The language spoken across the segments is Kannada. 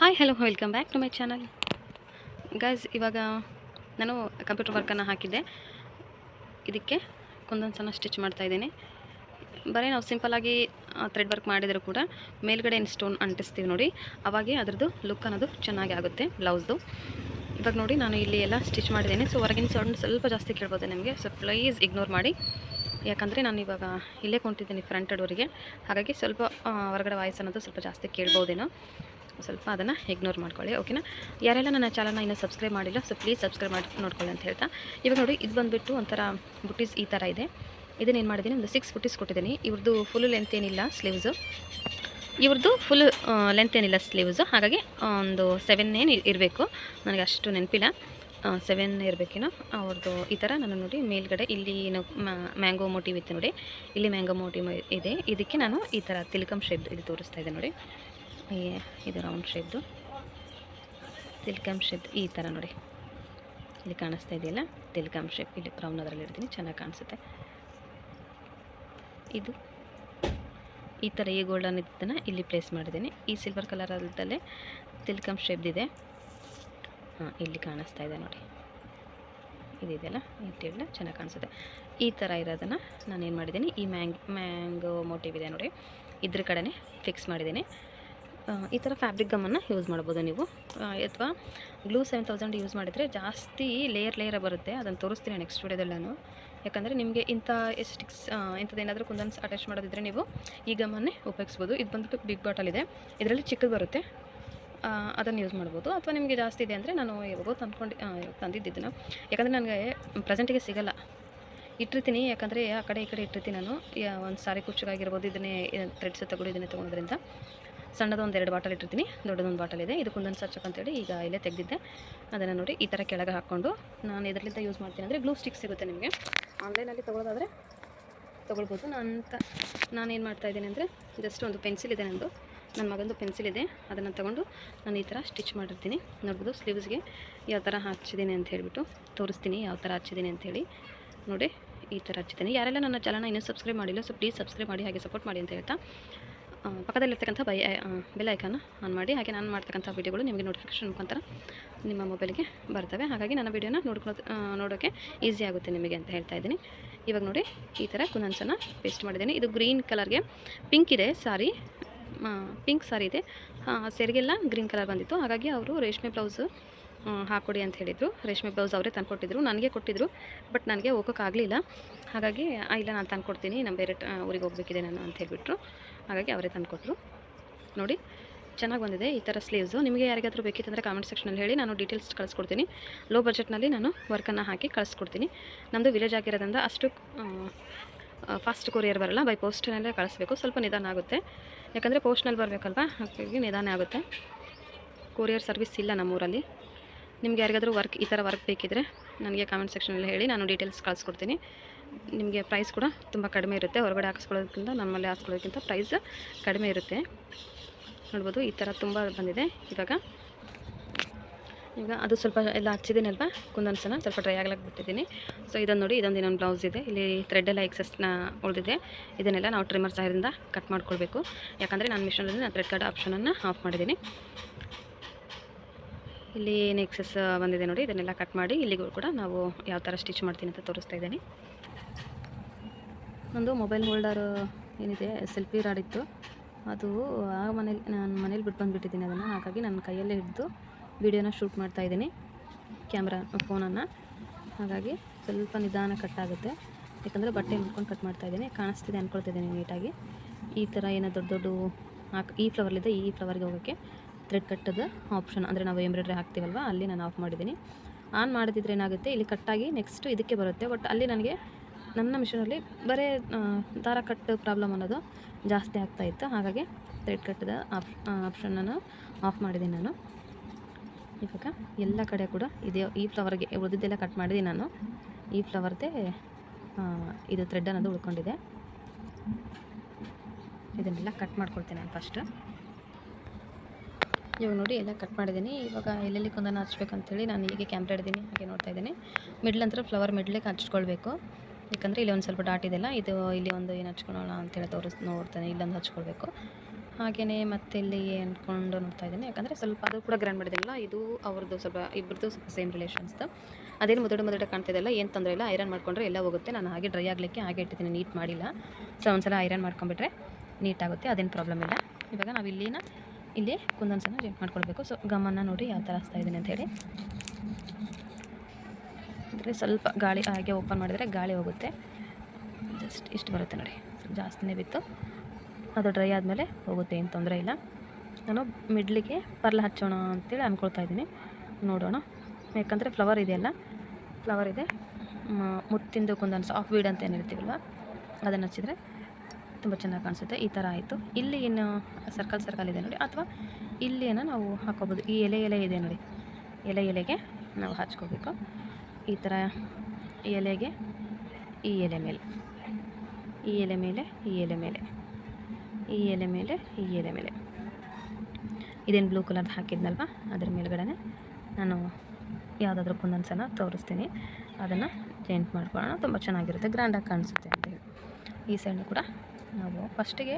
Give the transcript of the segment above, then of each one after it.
Hi hello welcome back to my channel guys. ಇವಾಗ ನಾನು ಕಂಪ್ಯೂಟರ್ ವರ್ಕನ್ನು ಹಾಕಿದ್ದೆ. ಇದಕ್ಕೆ ಕುಂದನ್ಸನ್ನು ಸ್ಟಿಚ್ ಮಾಡ್ತಾಯಿದ್ದೀನಿ. ಬರೀ ನಾವು ಸಿಂಪಲ್ಲಾಗಿ ಥ್ರೆಡ್ ವರ್ಕ್ ಮಾಡಿದರೂ ಕೂಡ ಮೇಲ್ಗಡೆ ಏನು ಸ್ಟೋನ್ ಅಂಟಿಸ್ತೀವಿ ನೋಡಿ, ಅವಾಗೆ ಅದರದ್ದು ಲುಕ್ ಅನ್ನೋದು ಚೆನ್ನಾಗಿ ಆಗುತ್ತೆ ಬ್ಲೌಸ್ದು. ಇವಾಗ ನೋಡಿ ನಾನು ಇಲ್ಲಿ ಎಲ್ಲ ಸ್ಟಿಚ್ ಮಾಡಿದ್ದೀನಿ. ಸೊ ಹೊರಗಿನ ಸೌಂಡ್ ಸ್ವಲ್ಪ ಜಾಸ್ತಿ ಕೇಳ್ಬೋದು ನಿಮಗೆ, ಸೊ ಪ್ಲೀಸ್ ಇಗ್ನೋರ್ ಮಾಡಿ. ಯಾಕಂದರೆ ನಾನು ಇವಾಗ ಇಲ್ಲೇ ಕುಂತಿದ್ದೀನಿ ಫ್ರಂಟ್ ಡೋರಿಗೆ, ಹಾಗಾಗಿ ಸ್ವಲ್ಪ ಹೊರಗಡೆ ವಾಯ್ಸ್ ಅನ್ನೋದು ಸ್ವಲ್ಪ ಜಾಸ್ತಿ ಕೇಳ್ಬೋದೇನೋ, ಸ್ವಲ್ಪ ಅದನ್ನು ಇಗ್ನೋರ್ ಮಾಡ್ಕೊಳ್ಳಿ, ಓಕೆನಾ. ಯಾರೆಲ್ಲ ನನ್ನ ಚಾನಲ್ನ ಇನ್ನೂ ಸಬ್ಸ್ಕ್ರೈಬ್ ಮಾಡಿಲ್ಲ, ಸೊ ಪ್ಲೀಸ್ ಸಬ್ಸ್ಕ್ರೈಬ್ ಮಾಡಿ ನೋಡ್ಕೊಳ್ಳಿ ಅಂತ ಹೇಳ್ತಾ, ಇವಾಗ ನೋಡಿ ಇದು ಬಂದುಬಿಟ್ಟು ಒಂಥರ ಬುಟೀಸ್ ಈ ಥರ ಇದೆ. ಇದನ್ನೇನು ಮಾಡಿದ್ದೀನಿ, ಒಂದು 6 ಬುಟೀಸ್ ಕೊಟ್ಟಿದ್ದೀನಿ. ಇವ್ರದ್ದು ಫುಲ್ ಲೆಂತ್ ಏನಿಲ್ಲ ಸ್ಲೀವ್ಸು, ಇವ್ರದ್ದು ಫುಲ್ ಲೆಂತ್ ಏನಿಲ್ಲ ಸ್ಲೀವ್ಸು, ಹಾಗಾಗಿ ಒಂದು 7 ಏನು ಇರಬೇಕು, ನನಗೆ ಅಷ್ಟು ನೆನಪಿಲ್ಲ, 7 ಇರಬೇಕೇನೋ ಅವ್ರದ್ದು. ಈ ಥರ ನಾನು ನೋಡಿ ಮೇಲ್ಗಡೆ ಇಲ್ಲಿ ಮ್ಯಾಂಗೋ ಮೋಟಿವ್ ಇತ್ತು ನೋಡಿ, ಇಲ್ಲಿ ಮ್ಯಾಂಗೋ ಮೋಟಿವ್ ಇದೆ. ಇದಕ್ಕೆ ನಾನು ಈ ಥರ ತಿಲ್ಕಮ್ ಶೇಪ್ ಇದು ತೋರಿಸ್ತಾ ಇದೆ ನೋಡಿ, ಇದು ರೌಂಡ್ ಶೇಪ್ದು ತಿಲ್ಕಮ್ ಶೇಪ್ ಈ ಥರ ನೋಡಿ, ಇಲ್ಲಿ ಕಾಣಿಸ್ತಾ ಇದೆಯಲ್ಲ ತಿಲ್ಕಮ್ ಶೇಪ್, ಇಲ್ಲಿ ಬ್ರೌನ್ ಅದರಲ್ಲಿ ಇಡ್ತೀನಿ, ಚೆನ್ನಾಗಿ ಕಾಣಿಸುತ್ತೆ. ಇದು ಈ ಥರ ಈ ಗೋಲ್ಡನ್ ಇದನ್ನು ಇಲ್ಲಿ ಪ್ಲೇಸ್ ಮಾಡಿದ್ದೀನಿ. ಈ ಸಿಲ್ವರ್ ಕಲರ್ ಅಲ್ಲದಲ್ಲೇ ತಿಲ್ಕಮ್ ಶೇಪ್ದಿದೆ, ಇಲ್ಲಿ ಕಾಣಿಸ್ತಾ ಇದೆ ನೋಡಿ, ಇದಿದೆಯಲ್ಲ ಇಟ್ಟಿಲ್ಲ, ಚೆನ್ನಾಗಿ ಕಾಣಿಸುತ್ತೆ. ಈ ಥರ ಇರೋದನ್ನು ನಾನು ಏನು ಮಾಡಿದ್ದೀನಿ, ಈ ಮ್ಯಾಂಗೋ ಮೋಟಿವ್ ಇದೆ ನೋಡಿ, ಇದ್ರ ಕಡೆನೇ ಫಿಕ್ಸ್ ಮಾಡಿದ್ದೀನಿ. ಈ ಥರ ಫ್ಯಾಬ್ರಿಕ್ ಗಮ್ಮನ್ನು ಯೂಸ್ ಮಾಡ್ಬೋದು ನೀವು, ಅಥವಾ ಗ್ಲೂ 7000 ಯೂಸ್ ಮಾಡಿದರೆ ಜಾಸ್ತಿ ಲೇಯರ್ ಬರುತ್ತೆ. ಅದನ್ನು ತೋರಿಸ್ತೀನಿ ನೆಕ್ಸ್ಟ್ ವೀಡಿಯೋದಲ್ಲಿ ನಾನು. ಯಾಕಂದರೆ ನಿಮಗೆ ಸ್ಟಿಕ್ಸ್ ಇಂಥದ್ದೇನಾದರೂ ಕುಂದನ್ಸ್ ಅಟ್ಯಾಚ್ ಮಾಡೋದಿದ್ರೆ ನೀವು ಈ ಗಮ್ಮನ್ನೇ ಉಪಯೋಗಿಸ್ಬೋದು. ಇದು ಬಂದುಬಿಟ್ಟು ಬಿಗ್ ಬಾಟಲ್ ಇದೆ, ಇದರಲ್ಲಿ ಚಿಕ್ಕದು ಬರುತ್ತೆ, ಅದನ್ನು ಯೂಸ್ ಮಾಡ್ಬೋದು. ಅಥವಾ ನಿಮಗೆ ಜಾಸ್ತಿ ಇದೆ ಅಂದರೆ ನಾನು ಯಾವಾಗೋ ತಂದಿದ್ದನ್ನು, ಯಾಕಂದರೆ ನನಗೆ ಪ್ರೆಸೆಂಟಿಗೆ ಸಿಗೋಲ್ಲ, ಇಟ್ಟಿರ್ತೀನಿ. ಯಾಕಂದರೆ ಆ ಕಡೆ ಈ ಕಡೆ ಇಟ್ಟಿರ್ತೀನಿ ನಾನು. ಒಂದು ಸಾರಿ ಕುಚ್ಚಾಗಿರ್ಬೋದು, ಇದನ್ನೇ ಥ್ರೆಡ್ಸ್ ತಗೊಳ್ಳಿ, ಇದನ್ನೇ ತೊಗೊಳೋದ್ರಿಂದ ಸಣ್ಣದು ಒಂದು 2 ಬಾಟಲ್ ಇಟ್ಟಿರ್ತೀನಿ, ದೊಡ್ಡದೊಂದು ಬಾಟಲ್ ಇದೆ. ಇದು ಕುಂದನ್ ಹಚ್ಚಕ್ಕೆ ಅಂತೇಳಿ ಈಗ ಇಲ್ಲೇ ತೆಗೆದಿದ್ದೆ. ಅದನ್ನು ನೋಡಿ ಈ ಥರ ಕೆಳಗೆ ಹಾಕ್ಕೊಂಡು ನಾನು ಇದರಿಂದ ಯೂಸ್ ಮಾಡ್ತೀನಿ. ಅಂದರೆ ಗ್ಲೂ ಸ್ಟಿಕ್ ಸಿಗುತ್ತೆ ನಿಮಗೆ, ಆನ್ಲೈನಲ್ಲಿ ತೊಗೊಳೋದಾದರೆ ತೊಗೊಳ್ಬೋದು. ನಾನೇನು ಮಾಡ್ತಾಯಿದ್ದೀನಿ ಅಂದರೆ, ಜಸ್ಟ್ ಒಂದು ಪೆನ್ಸಿಲ್ ಇದೆ ನಂದು, ನನ್ನ ಮಗಂದು ಪೆನ್ಸಿಲ್ ಇದೆ, ಅದನ್ನು ತೊಗೊಂಡು ನಾನು ಈ ಥರ ಸ್ಟಿಚ್ ಮಾಡಿರ್ತೀನಿ. ನೋಡ್ಬೋದು ಸ್ಲೀವ್ಸ್ಗೆ ಯಾವ ಥರ ಹಚ್ಚಿದ್ದೀನಿ ಅಂತ ಹೇಳಿಬಿಟ್ಟು ತೋರಿಸ್ತೀನಿ, ಯಾವ ಥರ ಹಚ್ಚಿದ್ದೀನಿ ಅಂಥೇಳಿ ನೋಡಿ. ಈ ಥರ ಹಚ್ಚಿದ್ದೀನಿ. ಯಾರೆಲ್ಲ ನನ್ನ ಚಾನಲ್ನ ಇನ್ನೂ ಸಬ್ಸ್ಕ್ರೈಬ್ ಮಾಡಿಲ್ಲ, ಸೊ ಪ್ಲೀಸ್ ಸಬ್ಸ್ಕ್ರೈಬ್ ಮಾಡಿ, ಹಾಗೆ ಸಪೋರ್ಟ್ ಮಾಡಿ ಅಂತ ಹೇಳ್ತಾ, ಪಕ್ಕದಲ್ಲಿರ್ತಕ್ಕಂಥ ಬೆಲ್ ಐಕಾನ್ ಆನ್ ಮಾಡಿ. ಹಾಗೆ ನಾನು ಮಾಡ್ತಕ್ಕಂಥ ವೀಡಿಯೋಗಳು ನಿಮಗೆ ನೋಟಿಫಿಕೇಷನ್ ಮುಖಾಂತರ ನಿಮ್ಮ ಮೊಬೈಲಿಗೆ ಬರ್ತವೆ, ಹಾಗಾಗಿ ನನ್ನ ವೀಡಿಯೋನ ನೋಡೋಕ್ಕೆ ಈಸಿ ಆಗುತ್ತೆ ನಿಮಗೆ ಅಂತ ಹೇಳ್ತಾ ಇದ್ದೀನಿ. ಇವಾಗ ನೋಡಿ ಈ ಥರ ಕುಂದನ್ಸನ್ನು ಪೇಸ್ಟ್ ಮಾಡಿದ್ದೀನಿ. ಇದು ಗ್ರೀನ್ ಕಲರ್ಗೆ ಪಿಂಕ್ ಇದೆ ಸಾರಿ, ಪಿಂಕ್ ಸಾರಿ ಇದೆ, ಸೆರಿಗೆಲ್ಲ ಗ್ರೀನ್ ಕಲರ್ ಬಂದಿತ್ತು. ಹಾಗಾಗಿ ಅವರು ರೇಷ್ಮೆ ಬ್ಲೌಸು ಹಾಕ್ಕೊಡಿ ಅಂತ ಹೇಳಿದರು. ರೇಷ್ಮೆ ಬ್ಲೌಸ್ ಅವರೇ ತಂದುಕೊಟ್ಟಿದ್ರು, ನನಗೆ ಕೊಟ್ಟಿದ್ದರು, ಬಟ್ ನನಗೆ ಹೋಗೋಕ್ಕಾಗಲಿಲ್ಲ. ಹಾಗಾಗಿ ಇಲ್ಲ ನಾನು ತಂದುಕೊಡ್ತೀನಿ, ನಾನು ಬೇರೆ ಊರಿಗೆ ಹೋಗಬೇಕಿದೆ ನಾನು ಅಂತ ಹೇಳಿಬಿಟ್ರು. ಹಾಗಾಗಿ ಅವರೇ ತಂದುಕೊಟ್ರು. ನೋಡಿ ಚೆನ್ನಾಗಿ ಬಂದಿದೆ ಈ ಥರ ಸ್ಲೀವ್ಸು. ನಿಮಗೆ ಯಾರಿಗಾದರೂ ಬೇಕಿತ್ತಂದರೆ ಕಾಮೆಂಟ್ ಸೆಕ್ಷನಲ್ಲಿ ಹೇಳಿ, ನಾನು ಡೀಟೇಲ್ಸ್ ಕಳಿಸ್ಕೊಡ್ತೀನಿ. ಲೋ ಬಜೆಟ್ನಲ್ಲಿ ನಾನು ವರ್ಕನ್ನು ಹಾಕಿ ಕಳಿಸ್ಕೊಡ್ತೀನಿ. ನಮ್ಮದು ವಿಲೇಜ್ ಆಗಿರೋದ್ರಿಂದ ಅಷ್ಟು ಫಾಸ್ಟ್ ಕೊರಿಯರ್ ಬರೋಲ್ಲ, ಬೈ ಪೋಸ್ಟ್ನಲ್ಲೇ ಕಳಿಸ್ಬೇಕು, ಸ್ವಲ್ಪ ನಿಧಾನ ಆಗುತ್ತೆ. ಯಾಕಂದರೆ ಪೋಸ್ಟ್ನಲ್ಲಿ ಬರಬೇಕಲ್ವ, ಹಾಗಾಗಿ ನಿಧಾನ ಆಗುತ್ತೆ. ಕೊರಿಯರ್ ಸರ್ವಿಸ್ ಇಲ್ಲ ನಮ್ಮೂರಲ್ಲಿ. ನಿಮ್ಗೆ ಯಾರಿಗಾದರೂ ಈ ಥರ ವರ್ಕ್ ಬೇಕಿದ್ದರೆ ನನಗೆ ಕಾಮೆಂಟ್ ಸೆಕ್ಷನಲ್ಲಿ ಹೇಳಿ, ನಾನು ಡೀಟೇಲ್ಸ್ ಕಳಿಸ್ಕೊಡ್ತೀನಿ. ನಿಮಗೆ ಪ್ರೈಸ್ ಕೂಡ ತುಂಬ ಕಡಿಮೆ ಇರುತ್ತೆ, ಹೊರಗಡೆ ಹಾಕಿಸ್ಕೊಳ್ಳೋದಕ್ಕಿಂತ ನಮ್ಮಲ್ಲಿ ಹಾಕ್ಸ್ಕೊಳ್ಳೋದಕ್ಕಿಂತ ಪ್ರೈಸ್ ಕಡಿಮೆ ಇರುತ್ತೆ. ನೋಡ್ಬೋದು ಈ ಥರ ತುಂಬ ಬಂದಿದೆ. ಈಗ ಅದು ಸ್ವಲ್ಪ ಎಲ್ಲ ಹಚ್ಚಿದ್ದೀನಲ್ವ ಕುಂದನ್ಸನ್ನು, ಸ್ವಲ್ಪ ಡ್ರೈ ಆಗ್ಲಿಕ್ಕೆ ಬಿಟ್ಟಿದ್ದೀನಿ. ಸೊ ಇದನ್ನು ನೋಡಿ, ಇದೊಂದು ಇನ್ನೊಂದು ಬ್ಲೌಸ್ ಇದೆ, ಇಲ್ಲಿ ಥ್ರೆಡ್ಡೆಲ್ಲ ಎಕ್ಸಸ್ನ ಉಳಿದಿದೆ. ಇದನ್ನೆಲ್ಲ ನಾವು ಟ್ರಿಮ್ಮರ್ ಸಹಾಯದಿಂದ ಕಟ್ ಮಾಡ್ಕೊಳ್ಬೇಕು. ಯಾಕಂದರೆ ನಾನು ಮಿಷನಲ್ಲಿ ನಾನು ಥ್ರೆಡ್ ಕಟ್ ಆಪ್ಷನನ್ನು ಆಫ್ ಮಾಡಿದ್ದೀನಿ. ಇಲ್ಲಿ ಏನು ಎಕ್ಸಸ್ ಬಂದಿದೆ ನೋಡಿ, ಇದನ್ನೆಲ್ಲ ಕಟ್ ಮಾಡಿ ಇಲ್ಲಿಗೂ ಕೂಡ ನಾವು ಯಾವ ಥರ ಸ್ಟಿಚ್ ಮಾಡ್ತೀನಿ ಅಂತ ತೋರಿಸ್ತಾ ಇದ್ದೀನಿ. ಒಂದು ಮೊಬೈಲ್ ಹೋಲ್ಡರ್ ಏನಿದೆ ಸೆಲ್ಫಿ ರಾಡ್ ಇತ್ತು, ಅದು ನಾನು ಮನೇಲಿ ಬಿಟ್ಟು ಬಂದುಬಿಟ್ಟಿದ್ದೀನಿ ಅದನ್ನು. ಹಾಗಾಗಿ ನನ್ನ ಕೈಯಲ್ಲೇ ಹಿಡಿದು ವೀಡಿಯೋನ ಶೂಟ್ ಮಾಡ್ತಾಯಿದ್ದೀನಿ, ಫೋನನ್ನು. ಹಾಗಾಗಿ ಸ್ವಲ್ಪ ನಿಧಾನ ಕಟ್ಟಾಗುತ್ತೆ, ಯಾಕಂದರೆ ಬಟ್ಟೆ ಮುಟ್ಕೊಂಡು ಕಟ್ ಮಾಡ್ತಾಯಿದ್ದೀನಿ. ಕಾಣಿಸ್ತಿದೆ ಅಂದ್ಕೊಳ್ತಿದ್ದೀನಿ ನೀಟಾಗಿ. ಈ ಥರ ಏನೋ ದೊಡ್ಡ ಈ ಫ್ಲವರ್ಲಿದೆ, ಈ ಫ್ಲವರ್ಗೆ ಹೋಗೋಕ್ಕೆ ಥ್ರೆಡ್ ಕಟ್ಟದ ಆಪ್ಷನ್, ಅಂದರೆ ನಾವು ಎಂಬ್ರಾಯ್ಡ್ರಿ ಹಾಕ್ತೀವಲ್ವ ಅಲ್ಲಿ ನಾನು ಆಫ್ ಮಾಡಿದ್ದೀನಿ. ಆನ್ ಮಾಡಿದ್ರೆ ಏನಾಗುತ್ತೆ, ಇಲ್ಲಿ ಕಟ್ಟಾಗಿ ನೆಕ್ಸ್ಟ್ ಇದಕ್ಕೆ ಬರುತ್ತೆ. ಬಟ್ ಅಲ್ಲಿ ನನಗೆ ನನ್ನ ಮಿಷನಲ್ಲಿ ಬರೀ ದಾರ ಕಟ್ಟು ಪ್ರಾಬ್ಲಮ್ ಅನ್ನೋದು ಜಾಸ್ತಿ ಆಗ್ತಾಯಿತ್ತು. ಹಾಗಾಗಿ ಥ್ರೆಡ್ ಕಟ್ಟದ ಆಪ್ಷನನ್ನು ಆಫ್ ಮಾಡಿದ್ದೀನಿ ನಾನು. ಇವಾಗ ಎಲ್ಲ ಕಡೆ ಕೂಡ ಇದೆ, ಈ ಫ್ಲವರ್ಗೆ ಉಳಿದಿದ್ದೆಲ್ಲ ಕಟ್ ಮಾಡಿದ್ದೀನಿ ನಾನು. ಈ ಫ್ಲವರ್ದೇ ಇದು ಥ್ರೆಡ್ ಅನ್ನೋದು ಉಳ್ಕೊಂಡಿದೆ, ಇದನ್ನೆಲ್ಲ ಕಟ್ ಮಾಡ್ಕೊಳ್ತೀನಿ ನಾನು ಫಸ್ಟ್. ಇವಾಗ ನೋಡಿ ಎಲ್ಲ ಕಟ್ ಮಾಡಿದ್ದೀನಿ. ಇವಾಗ ಎಲ್ಲೆಲ್ಲಿ ಕುಂದನ ಹಚ್ಬೇಕಂತೇಳಿ ನಾನು ಹೀಗೆ ಕ್ಯಾಮ್ರಾ ಹಿಡಿದೀನಿ, ಹಾಗೆ ನೋಡ್ತಾ ಇದ್ದೀನಿ. ಮಿಡ್ಲ್ ಅಂತ ಫ್ಲವರ್ ಮಿಡ್ಲಿಗೆ ಹಚ್ಕೊಳ್ಬೇಕು, ಯಾಕಂದರೆ ಇಲ್ಲಿ ಒಂದು ಸ್ವಲ್ಪ ಡಾಟ್ ಇದೆಯಲ್ಲ, ಇದು ಇಲ್ಲಿ ಒಂದು ಏನು ಹಚ್ಕೊಳ್ಳೋಣ ಅಂತೇಳಿ ನೋಡ್ತಾನೆ, ಇಲ್ಲೊಂದು ಹಚ್ಕೊಳ್ಬೇಕು. ಹಾಗೆಯೇ ಮತ್ತೆ ಇಲ್ಲಿ ಅಂದ್ಕೊಂಡು ನೋಡ್ತಾ ಇದ್ದೀನಿ, ಯಾಕಂದರೆ ಸ್ವಲ್ಪ ಅದು ಕೂಡ ಗ್ರ್ಯಾಂಡ್ ಮಾಡಿದ್ದೀನಲ್ಲ, ಇದು ಅವ್ರದ್ದು ಸ್ವಲ್ಪ ಇಬ್ಬರದ್ದು ಸ್ವಲ್ಪ ಸೇಮ್ ರಿಲೇಷನ್ಸ್ದು. ಅದೇನು ಮುದುಡೆ ಕಾಣ್ತಿದೆಯಲ್ಲ, ಏನು ತೊಂದರೆ ಇಲ್ಲ, ಐರನ್ ಮಾಡ್ಕೊಂಡ್ರೆ ಎಲ್ಲ ಹೋಗುತ್ತೆ. ನಾನು ಹಾಗೆ ಡ್ರೈ ಆಗಲಿಕ್ಕೆ ಹಾಗೆ ಇಟ್ಟಿದ್ದೀನಿ, ನೀಟ್ ಮಾಡಿಲ್ಲ. ಸೊ ಒಂದ್ಸಲ ಐರನ್ ಮಾಡ್ಕೊಂಬಿಟ್ರೆ ನೀಟಾಗುತ್ತೆ, ಅದೇನು ಪ್ರಾಬ್ಲಮ್ ಇಲ್ಲ. ಇವಾಗ ನಾವು ಇಲ್ಲಿ ಕುಂದನ್ಸನ್ನು ಜಾಯಿಂಟ್ ಮಾಡ್ಕೊಳ್ಬೇಕು. ಸೊ ಗಮ್ಮನ್ನು ನೋಡಿ ಯಾವ ಥರ ಹಚ್ತಾ ಇದ್ದೀನಿ ಅಂಥೇಳಿ. ಅಂದರೆ ಸ್ವಲ್ಪ ಗಾಳಿ ಹಾಗೆ ಓಪನ್ ಮಾಡಿದರೆ ಗಾಳಿ ಹೋಗುತ್ತೆ. ಜಸ್ಟ್ ಇಷ್ಟು ಬರುತ್ತೆ ನೋಡಿ, ಜಾಸ್ತಿನೇ ಬಿತ್ತು. ಅದು ಡ್ರೈ ಆದಮೇಲೆ ಹೋಗುತ್ತೆ, ಏನು ತೊಂದರೆ ಇಲ್ಲ. ನಾನು ಮಿಡ್ಲಿಗೆ ಪರ್ಲ್ ಹಚ್ಚೋಣ ಅಂತೇಳಿ ಅಂದ್ಕೊಳ್ತಾ ಇದ್ದೀನಿ. ನೋಡೋಣ, ಯಾಕಂದರೆ ಫ್ಲವರ್ ಇದೆಯಲ್ಲ, ಫ್ಲವರ್ ಇದೆ, ಮುತ್ತಿಂದು ಕುಂದನ್ ಸಾಫ್ಟ್ ಬೀಡ್ ಅಂತ ಏನು ಹೇಳ್ತೀವಲ್ವ, ಅದನ್ನು ಹಚ್ಚಿದರೆ ತುಂಬ ಚೆನ್ನಾಗಿ ಕಾಣಿಸುತ್ತೆ. ಈ ಥರ ಆಯಿತು. ಇಲ್ಲಿ ಏನು ಸರ್ಕಲ್ ಇದೆ ನೋಡಿ, ಅಥವಾ ಇಲ್ಲಿಯನ್ನು ನಾವು ಹಾಕೋಬೋದು. ಈ ಎಲೆ ಇದೆ ನೋಡಿ, ಎಲೆಗೆ ನಾವು ಹಚ್ಕೋಬೇಕು. ಈ ಥರ ಎಲೆಗೆ ಈ ಎಲೆ ಮೇಲೆ, ಈ ಎಲೆ ಮೇಲೆ, ಈ ಎಲೆ ಮೇಲೆ, ಈ ಎಲೆ ಮೇಲೆ, ಈ ಎಲೆ ಮೇಲೆ, ಇದೇನು ಬ್ಲೂ ಕಲರ್ದು ಹಾಕಿದ್ನಲ್ವ ಅದ್ರ ಮೇಲ್ಗಡೆ ನಾನು ಯಾವುದಾದ್ರೂ ಕುಂದನ್ಸನ್ನು ತೋರಿಸ್ತೀನಿ. ಅದನ್ನು ಜಾಯಿಂಟ್ ಮಾಡ್ಕೊಳ್ಳೋಣ, ತುಂಬ ಚೆನ್ನಾಗಿರುತ್ತೆ, ಗ್ರ್ಯಾಂಡಾಗಿ ಕಾಣಿಸುತ್ತೆ ಅಂತೇಳಿ. ಈ ಸೈಡ್ ಕೂಡ ನಾವು ಫಸ್ಟಿಗೆ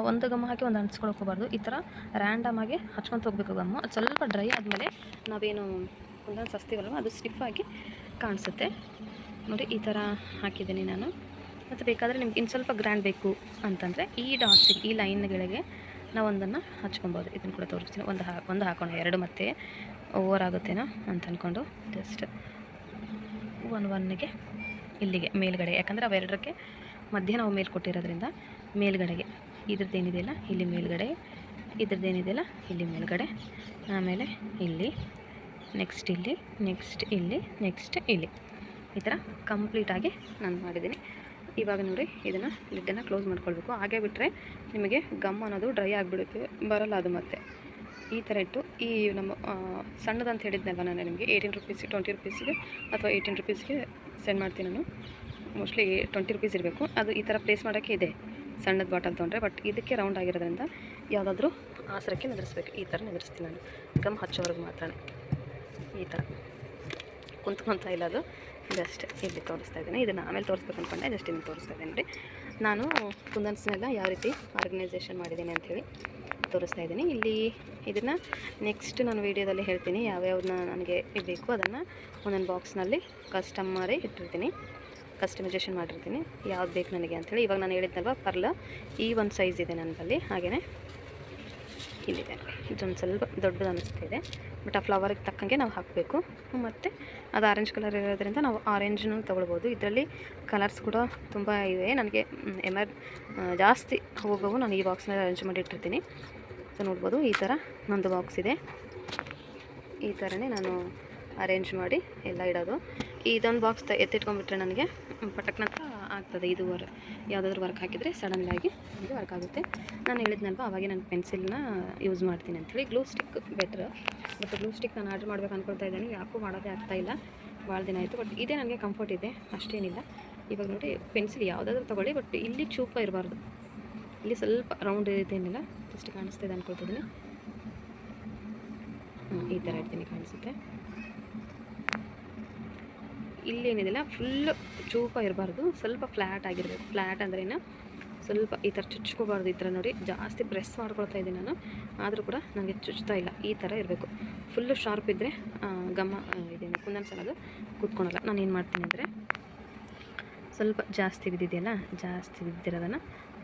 ಒಂದು ಗಮ್ಮ ಹಾಕಿ ಒಂದು ಹಂಚ್ಕೊಳಕ್ಕೆ ಹೋಗಬಾರ್ದು. ಈ ಥರ ರ್ಯಾಂಡಮಾಗಿ ಹಚ್ಕೊತ ಹೋಗ್ಬೇಕು ಗಮ್ಮು. ಅದು ಸ್ವಲ್ಪ ಡ್ರೈ ಆದಮೇಲೆ ನಾವೇನು ಕುಂದನ್ಸ್ ಹಚ್ತೀವಲ್ವ ಅದು ಸ್ಟಿಫಾಗಿ ಕಾಣಿಸುತ್ತೆ ನೋಡಿ. ಈ ಥರ ಹಾಕಿದ್ದೀನಿ ನಾನು. ಮತ್ತು ಬೇಕಾದರೆ ನಿಮ್ಗೆ ಇನ್ನು ಸ್ವಲ್ಪ ಗ್ರ್ಯಾಂಡ್ ಬೇಕು ಅಂತಂದರೆ ಈ ಡಾಟ್ಸಿಗೆ, ಈ ಲೈನ್ಗಳಿಗೆ ನಾವು ಒಂದನ್ನು ಹಚ್ಕೊಬೋದು. ಇದನ್ನು ಕೂಡ ತೋರಿಸ್ತೀನಿ. ಒಂದು ಹಾಕೋಣ, ಎರಡು ಮತ್ತೆ ಓವರ್ ಆಗುತ್ತೇನೋ ಅಂತ ಅಂದ್ಕೊಂಡು ಜಸ್ಟ್ ಒನ್ಗೆ ಇಲ್ಲಿಗೆ ಮೇಲ್ಗಡೆ, ಯಾಕಂದರೆ ಅವೆರಡಕ್ಕೆ ಮಧ್ಯೆ ನಾವು ಮೇಲೆ ಕೊಟ್ಟಿರೋದ್ರಿಂದ ಮೇಲ್ಗಡೆಗೆ ಇದ್ರದ್ದೇನಿದೆಯಲ್ಲ ಇಲ್ಲಿ ಮೇಲ್ಗಡೆ, ಇದ್ರದ್ದೇನಿದೆಯಲ್ಲ ಇಲ್ಲಿ ಮೇಲ್ಗಡೆ, ಆಮೇಲೆ ಇಲ್ಲಿ, ನೆಕ್ಸ್ಟ್ ಇಲ್ಲಿ, ನೆಕ್ಸ್ಟ್ ಇಲ್ಲಿ, ನೆಕ್ಸ್ಟ್ ಇಲ್ಲಿ, ಈ ಥರ ಕಂಪ್ಲೀಟಾಗಿ ನಾನು ಮಾಡಿದ್ದೀನಿ. ಇವಾಗ ನೋಡಿ ಇದನ್ನು ಲಿಡ್ಡನ್ನು ಕ್ಲೋಸ್ ಮಾಡ್ಕೊಳ್ಬೇಕು. ಹಾಗೆ ಬಿಟ್ಟರೆ ನಿಮಗೆ ಗಮ್ ಅನ್ನೋದು ಡ್ರೈ ಆಗಿಬಿಡುತ್ತೆ, ಬರಲ್ಲ ಅದು ಮತ್ತೆ. ಈ ಥರ ಇಟ್ಟು ಈ ನಮ್ಮ ಸಣ್ಣದಂತ ಹೇಳಿದ್ನಲ್ವ ನಾನು ನಿಮಗೆ 18 ರುಪೀಸ್ಗೆ, 20 ರುಪೀಸ್ಗೆ ಅಥವಾ 18 ರುಪೀಸ್ಗೆ ಸೆಂಡ್ ಮಾಡ್ತೀನಿ ನಾನು. ಮೋಸ್ಟ್ಲಿ 20 ರುಪೀಸ್ ಇರಬೇಕು. ಅದು ಈ ಥರ ಪ್ಲೇಸ್ ಮಾಡೋಕ್ಕೆ ಇದೆ, ಸಣ್ಣದ ಬಾಟಲ್ ತೊಗೊಂಡ್ರೆ. ಬಟ್ ಇದಕ್ಕೆ ರೌಂಡ್ ಆಗಿರೋದ್ರಿಂದ ಯಾವುದಾದ್ರೂ ಆಸರಕ್ಕೆ ನಿದ್ರಿಸ್ಬೇಕು. ಈ ಥರ ನಿದ್ರಿಸ್ತೀನಿ ನಾನು, ಗಮ್ ಹಚ್ಚೋವರೆಗೆ ಮಾತ್ರ. ಈ ಥರ ಕುಂತ್ಕೊತಾ ಇಲ್ಲ, ಅದು ಜಸ್ಟ್ ಇಲ್ಲಿ ತೋರಿಸ್ತಾ ಇದ್ದೀನಿ. ಇದನ್ನು ಆಮೇಲೆ ತೋರಿಸ್ಬೇಕು ಅಂದ್ಕೊಂಡೆ, ಜಸ್ಟ್ ಇಲ್ಲಿ ತೋರಿಸ್ತಾ ಇದ್ದೀನಿ ನೋಡಿ. ನಾನು ಕುಂದನ್ಸ್ನೆಲ್ಲ ಯಾವ ರೀತಿ ಆರ್ಗನೈಸೇಷನ್ ಮಾಡಿದ್ದೀನಿ ಅಂಥೇಳಿ ತೋರಿಸ್ತಾ ಇದ್ದೀನಿ. ಇಲ್ಲಿ ಇದನ್ನು ನೆಕ್ಸ್ಟ್ ನಾನು ವೀಡಿಯೋದಲ್ಲಿ ಹೇಳ್ತೀನಿ, ಯಾವ್ಯಾವನ್ನ ನನಗೆ ಬೇಕು ಅದನ್ನು ಒಂದೊಂದು ಬಾಕ್ಸ್ನಲ್ಲಿ ಕಸ್ಟಮರೇ ಇಟ್ಟಿರ್ತೀನಿ, ಕಸ್ಟಮೈಸೇಷನ್ ಮಾಡಿರ್ತೀನಿ, ಯಾವ್ದು ಬೇಕು ನನಗೆ ಅಂಥೇಳಿ. ಇವಾಗ ನಾನು ಹೇಳಿದ್ನಲ್ವ ಪರ್ಲ್, ಈ ಒಂದು ಸೈಜ್ ಇದೆ ನನ್ನಲ್ಲಿ. ಹಾಗೆಯೇ ಇಲ್ಲಿದೆ, ಇದೊಂದು ಸ್ವಲ್ಪ ದೊಡ್ಡದು ಅನ್ನಿಸ್ತಿದೆ. ಬಟ್ ಆ ಫ್ಲವರ್ಗೆ ತಕ್ಕಂಗೆ ನಾವು ಹಾಕಬೇಕು. ಮತ್ತು ಅದು ಆರೆಂಜ್ ಕಲರ್ ಇರೋದ್ರಿಂದ ನಾವು ಆರೆಂಜ್ನೂ ತೊಗೊಳ್ಬೋದು. ಇದರಲ್ಲಿ ಕಲರ್ಸ್ ಕೂಡ ತುಂಬ ಇವೆ. ನನಗೆ ಜಾಸ್ತಿ ಹೋಗೋವು ನಾನು ಈ ಬಾಕ್ಸ್ನಲ್ಲಿ ಅರೇಂಜ್ ಮಾಡಿ ಇಟ್ಟಿರ್ತೀನಿ. ಸೊ ನೋಡ್ಬೋದು, ಈ ಥರ ನಂದು ಬಾಕ್ಸ್ ಇದೆ. ಈ ಥರನೇ ನಾನು ಅರೇಂಜ್ ಮಾಡಿ ಎಲ್ಲ ಇಡೋದು. ಇದೊಂದು ಬಾಕ್ಸ್ ಎತ್ತಿಟ್ಕೊಂಡ್ಬಿಟ್ರೆ ನನಗೆ ಪಟಕ್ನಂತ ಆಗ್ತದೆ. ಇದು ಯಾವುದಾದ್ರೂ ವರ್ಕ್ ಹಾಕಿದರೆ ಸಡನ್ಲಾಗಿ ನನಗೆ ವರ್ಕ್ ಆಗುತ್ತೆ. ನಾನು ಹೇಳಿದ್ನಲ್ವ ಅವಾಗೆ ನಾನು ಪೆನ್ಸಿಲ್ನ ಯೂಸ್ ಮಾಡ್ತೀನಿ ಅಂಥೇಳಿ. Glue stick better, but glue stick ನಾನು ಆರ್ಡ್ರ್ ಮಾಡ್ಬೇಕು ಅಂದ್ಕೊಳ್ತಾ ಇದ್ದೀನಿ. ಯಾಕೂ ಮಾಡೋದೇ ಆಗ್ತಾಯಿಲ್ಲ, ಭಾಳ ದಿನ ಆಯಿತು. ಬಟ್ ಇದೇ ನನಗೆ ಕಂಫರ್ಟ್ ಇದೆ, ಅಷ್ಟೇನಿಲ್ಲ. ಇವಾಗ ನೋಡಿ ಪೆನ್ಸಿಲ್ ಯಾವುದಾದ್ರೂ ತೊಗೊಳ್ಳಿ, ಬಟ್ ಇಲ್ಲಿ ಚೂಪ ಇರಬಾರ್ದು. ಇಲ್ಲಿ ಸ್ವಲ್ಪ ರೌಂಡ್ ಇದೇನಿಲ್ಲ, ಜಸ್ಟ್ ಕಾಣಿಸ್ತಿದೆ ಅಂದ್ಕೊಳ್ತಿದ್ದೀನಿ. ಈ ಥರ ಇಡ್ತೀನಿ, ಕಾಣಿಸುತ್ತೆ. ಇಲ್ಲೇನಿದೆಲ್ಲ ಫುಲ್ಲು ಚೂಪ ಇರಬಾರ್ದು, ಸ್ವಲ್ಪ ಫ್ಲ್ಯಾಟ್ ಆಗಿರಬೇಕು. ಫ್ಲ್ಯಾಟ್ ಅಂದ್ರೇನು, ಸ್ವಲ್ಪ ಈ ಥರ ಚುಚ್ಕೋಬಾರ್ದು. ಈ ಥರ ನೋಡಿ ಜಾಸ್ತಿ ಪ್ರೆಸ್ ಮಾಡ್ಕೊಳ್ತಾ ಇದ್ದೀನಿ ನಾನು, ಆದರೂ ಕೂಡ ನನಗೆ ಚುಚ್ತಾ ಇಲ್ಲ. ಈ ಥರ ಇರಬೇಕು. ಫುಲ್ಲು ಶಾರ್ಪ್ ಇದ್ದರೆ ಗಮ್ಮ ಇದೇನು ಕುಂದನ್ಸ್ ಅನ್ನೋದು ಕೂತ್ಕೊಳಲ್ಲ. ನಾನು ಏನು ಮಾಡ್ತೀನಿ ಅಂದರೆ, ಸ್ವಲ್ಪ ಜಾಸ್ತಿ ಬಿದ್ದಿದೆಯಲ್ಲ, ಜಾಸ್ತಿ ಬಿದ್ದಿರೋದನ್ನು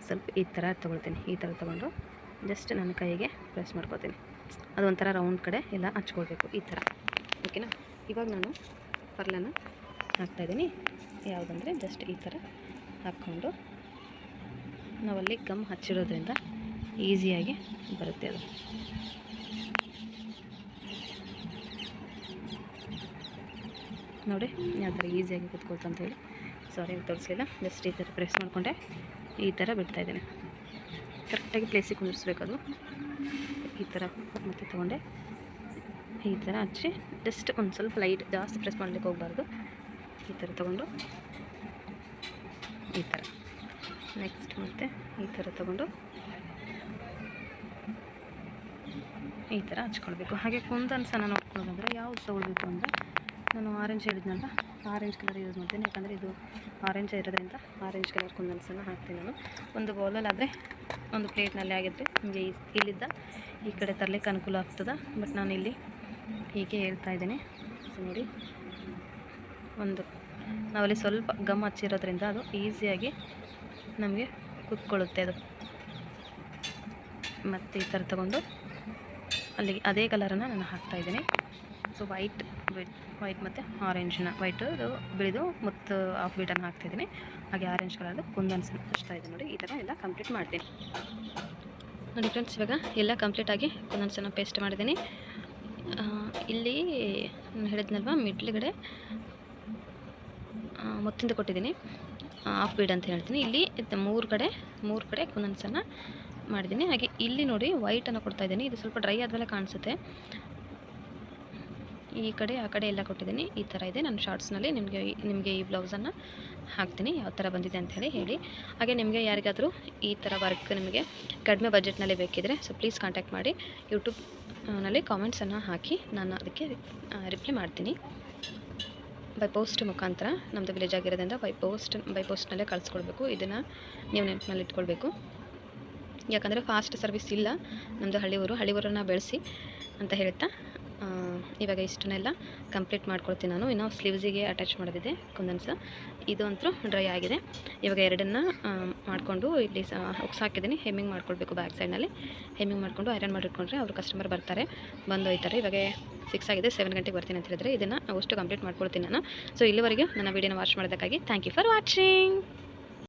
ಸ್ವಲ್ಪ ಈ ಥರ ತೊಗೊಳ್ತೀನಿ. ಈ ಥರ ತೊಗೊಂಡು ಜಸ್ಟ್ ನನ್ನ ಕೈಗೆ ಪ್ರೆಸ್ ಮಾಡ್ಕೊತೀನಿ. ಅದು ಒಂಥರ ರೌಂಡ್ ಕಡೆ ಎಲ್ಲ ಹಚ್ಕೊಳ್ಬೇಕು, ಈ ಥರ. ಓಕೆನಾ? ಇವಾಗ ನಾನು ಪರ್ಲನ್ನು ಹಾಕ್ತಾಯಿದ್ದೀನಿ. ಯಾವುದಂದರೆ ಜಸ್ಟ್ ಈ ಥರ ಹಾಕ್ಕೊಂಡು ನಾವಲ್ಲಿ ಗಮ್ ಹಚ್ಚಿರೋದ್ರಿಂದ ಈಸಿಯಾಗಿ ಬರುತ್ತೆ ಅದು. ನೋಡಿ ಯಾವ ಥರ ಈಸಿಯಾಗಿ ಕೂತ್ಕೊಳ್ತು ಅಂತೇಳಿ. ಸಾರಿ ತೋರಿಸಲಿಲ್ಲ, ಜಸ್ಟ್ ಈ ಥರ ಪ್ರೆಸ್ ಮಾಡಿಕೊಂಡೆ ಈ ಥರ ಬಿಡ್ತಾಯಿದ್ದೀನಿ. ಕರೆಕ್ಟಾಗಿ ಪ್ಲೇಸಿಗೆ ಕುಂದಿರಿಸ್ಬೇಕು ಅದು. ಈ ಥರ ಮತ್ತೆ ತೊಗೊಂಡೆ ಈ ಥರ ಹಚ್ಚಿ ಜಸ್ಟ್ ಒಂದು ಸ್ವಲ್ಪ ಲೈಟ್, ಜಾಸ್ತಿ ಪ್ರೆಸ್ ಮಾಡಲಿಕ್ಕೆ ಹೋಗಬಾರ್ದು. ಈ ಥರ ತೊಗೊಂಡು ಈ ಥರ, ನೆಕ್ಸ್ಟ್ ಮತ್ತೆ ಈ ಥರ ತೊಗೊಂಡು ಈ ಥರ ಹಚ್ಕೊಳ್ಬೇಕು. ಹಾಗೆ ಕುಂದನ್ಸನ್ನು ನೋಡ್ಕೊಳ್ಳೋದಂದರೆ ಯಾವ್ದು ತೊಗೊಳ್ಬೇಕು ಅಂದರೆ, ನಾನು ಆರೆಂಜ್ ಹೇಳಿದ್ನಲ್ಲ, ಆರೆಂಜ್ ಕಲರ್ ಯೂಸ್ ಮಾಡ್ತೀನಿ. ಯಾಕಂದರೆ ಇದು ಆರೆಂಜ್ ಇರೋದ್ರಿಂದ ಆರೆಂಜ್ ಕಲರ್ ಕುಂದನ್ಸನ್ನು ಹಾಕ್ತೀನಿ ನಾನು. ಒಂದು ಬೌಲಲ್ಲಾದರೆ ಒಂದು ಪ್ಲೇಟ್ನಲ್ಲಿ ಆಗಿದ್ದರೆ ನಿಮಗೆ ಇಲ್ಲಿದ್ದ ಈ ಕಡೆ ತರಲಿಕ್ಕೆ ಅನುಕೂಲ ಆಗ್ತದೆ. ಬಟ್ ನಾನು ಇಲ್ಲಿ ಹೀಗೆ ಹೇಳ್ತಾ ಇದ್ದೀನಿ. ಸೊ ನೋಡಿ, ನಾವಲ್ಲಿ ಸ್ವಲ್ಪ ಗಮ್ ಹಚ್ಚಿರೋದ್ರಿಂದ ಅದು ಈಸಿಯಾಗಿ ನಮಗೆ ಕುತ್ಕೊಳ್ಳುತ್ತೆ ಅದು. ಮತ್ತು ಈ ಥರ ತಗೊಂಡು ಅಲ್ಲಿಗೆ ಅದೇ ಕಲರನ್ನು ನಾನು ಹಾಕ್ತಾಯಿದ್ದೀನಿ. ಸೊ ವೈಟ್ ಮತ್ತು ಆರೆಂಜ್ನ ಅದು ಬಿಳಿದು ಮತ್ತು ಹಾಫ್ ಬೀಟನ್ನು ಹಾಕ್ತಾಯಿದ್ದೀನಿ. ಹಾಗೆ ಆರೆಂಜ್ ಕಲರ್ದು ಕುಂದನ್ಸನ್ನು ಹಚ್ತಾ ಇದ್ದೀನಿ ನೋಡಿ. ಈ ಥರ ಎಲ್ಲ ಕಂಪ್ಲೀಟ್ ಮಾಡ್ತೀನಿ ನೋಡಿ ಫ್ರೆಂಡ್ಸ್. ಇವಾಗ ಎಲ್ಲ ಕಂಪ್ಲೀಟಾಗಿ ಕುಂದನ್ಸನ್ನು ಪೇಸ್ಟ್ ಮಾಡಿದ್ದೀನಿ. ಇಲ್ಲಿ ನಾನು ಹೇಳಿದ್ನಲ್ವ ಮಿಡ್ಲ್ಗಡೆ ಮುತ್ತಿಂದ ಕೊಟ್ಟಿದ್ದೀನಿ, ಹಾಫ್ ಬೀಡ್ ಅಂತ ಹೇಳ್ತೀನಿ. ಇಲ್ಲಿ ಮೂರು ಕಡೆ ಕುಂದನ್ಸನ್ನು ಮಾಡಿದ್ದೀನಿ. ಹಾಗೆ ಇಲ್ಲಿ ನೋಡಿ ವೈಟನ್ನು ಕೊಡ್ತಾಯಿದ್ದೀನಿ. ಇದು ಸ್ವಲ್ಪ ಡ್ರೈ ಆದಮೇಲೆ ಕಾಣಿಸುತ್ತೆ. ಈ ಕಡೆ ಆ ಕಡೆ ಎಲ್ಲ ಕೊಟ್ಟಿದ್ದೀನಿ. ಈ ಥರ ಇದೆ. ನಾನು ಶಾರ್ಟ್ಸ್ನಲ್ಲಿ ನಿಮಗೆ ಈ ಬ್ಲೌಸನ್ನು ಹಾಕ್ತೀನಿ, ಯಾವ ಥರ ಬಂದಿದೆ ಅಂಥೇಳಿ ಹೇಳಿ. ಹಾಗೆ ನಿಮಗೆ ಯಾರಿಗಾದರೂ ಈ ಥರ ವರ್ಕ್ ನಿಮಗೆ ಕಡಿಮೆ ಬಜೆಟ್ನಲ್ಲಿ ಬೇಕಿದ್ದರೆ ಸೊ ಪ್ಲೀಸ್ ಕಾಂಟ್ಯಾಕ್ಟ್ ಮಾಡಿ. ಯೂಟ್ಯೂಬ್ನಲ್ಲಿ ಕಾಮೆಂಟ್ಸನ್ನು ಹಾಕಿ, ನಾನು ಅದಕ್ಕೆ ರಿಪ್ಲೈ ಮಾಡ್ತೀನಿ. ಬೈ ಪೋಸ್ಟ್ ಮುಖಾಂತರ, ನಮ್ಮದು ವಿಲೇಜ್ ಆಗಿರೋದ್ರಿಂದ ಬೈ ಪೋಸ್ಟ್ನಲ್ಲೇ ಕಳಿಸ್ಕೊಡ್ಬೇಕು. ಇದನ್ನು ನೀವು ನೆನಪಿನಲ್ಲಿ ಇಟ್ಕೊಳ್ಬೇಕು. ಯಾಕಂದರೆ ಫಾಸ್ಟ್ ಸರ್ವಿಸ್ ಇಲ್ಲ, ನಮ್ಮದು ಹಳ್ಳಿಯೂರನ್ನು ಬೆಳೆಸಿ ಅಂತ ಹೇಳ್ತಾ ಇವಾಗ ಇಷ್ಟನ್ನೆಲ್ಲ ಕಂಪ್ಲೀಟ್ ಮಾಡ್ಕೊಳ್ತೀನಿ ನಾನು. ಇನ್ನು ಸ್ಲೀವ್ಸಿಗೆ ಅಟ್ಯಾಚ್ ಮಾಡೋದಿದೆ ಕುಂದನ್ಸ. ಇದು ಅಂತೂ ಡ್ರೈ ಆಗಿದೆ. ಇವಾಗ ಎರಡನ್ನು ಮಾಡಿಕೊಂಡು ಇಲ್ಲಿ ಹುಕ್ಸ್ ಹಾಕಿದ್ದೀನಿ. ಹೆಮ್ಮಿಂಗ್ ಮಾಡ್ಕೊಳ್ಬೇಕು ಬ್ಯಾಕ್ ಸೈಡ್ನಲ್ಲಿ. ಹೆಮ್ಮಿಂಗ್ ಮಾಡಿಕೊಂಡು ಐರನ್ ಮಾಡಿಟ್ಕೊಂಡ್ರೆ ಅವರು ಕಸ್ಟಮರ್ ಬರ್ತಾರೆ, ಬಂದು ಹೋಯ್ತಾರೆ. ಇವಾಗ 6 ಆಗಿದೆ, 7 ಗಂಟೆಗೆ ಬರ್ತೀನಿ ಅಂತ ಹೇಳಿದ್ರೆ ಇದನ್ನು ಅಷ್ಟು ಕಂಪ್ಲೀಟ್ ಮಾಡ್ಕೊಳ್ತೀನಿ ನಾನು. ಸೊ ಇಲ್ಲಿವರೆಗೆ ನನ್ನ ವೀಡಿಯೋನ ವಾಚ್ ಮಾಡೋದಕ್ಕಾಗಿ ಥ್ಯಾಂಕ್ ಯು ಫಾರ್ ವಾಚಿಂಗ್.